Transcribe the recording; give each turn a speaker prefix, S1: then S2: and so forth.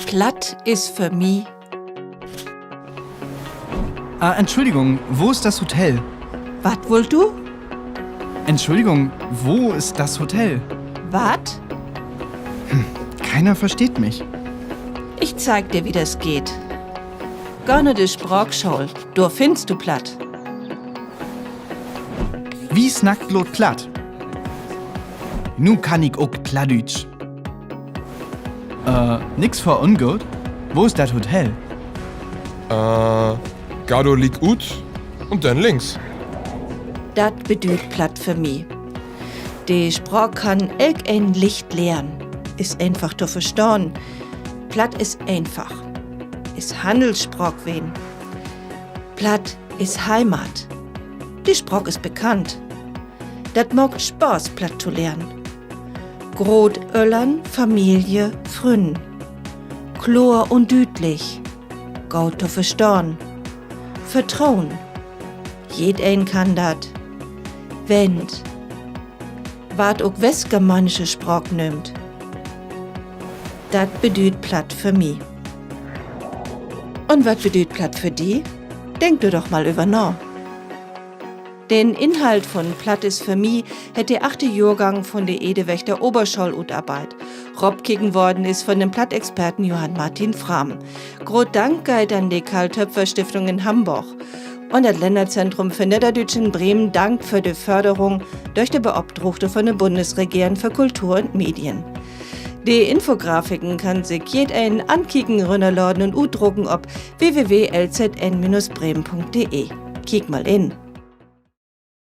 S1: Platt ist für mich.
S2: Entschuldigung, wo ist das Hotel?
S1: Wat wollt du?
S2: Entschuldigung, wo ist das Hotel?
S1: Wat?
S2: Keiner versteht mich.
S1: Ich zeig dir, wie das geht. Gönne de Sprachschule, du findest du platt.
S2: Wie snackt bloß platt? Nu kann ich auch Plattdeutsch. Nix vor ungut. Wo ist das Hotel?
S3: Gado liegt gut und dann links.
S1: Dat bedeutet platt für mich. Die Sprach kann elk ein Licht lernen. Ist einfach zu verstehen. Platt ist einfach. Ist Handelssprach wen. Platt ist Heimat. Die Sprach ist bekannt. Dat mag Spaß, platt zu lernen. Grot Öllern, Familie, Frünn. Chlor und düdlich. Gaut zu verstehen. Vertrauen. Jedein kann dat. Wennd. Wat auch westgermanische Sprach nimmt. Dat bedeutet platt für mich. Und wat bedeutet platt für die? Denk du doch mal über nach. Den Inhalt von Platt ist für mich hat der 8. Jahrgang von der Edewächter Oberschol utarbeit. Robkicken worden ist von dem Plattexperten Johann Martin Frahm. Groß Dank geht an die Karl-Töpfer-Stiftung in Hamburg. Und das Länderzentrum für Niederdeutsch in Bremen dankt für die Förderung durch die Beobdruckte von der Bundesregierung für Kultur und Medien. Die Infografiken kann sich jeden ankicken, runterladen und udrucken ob www.lzn-bremen.de. Kick mal in.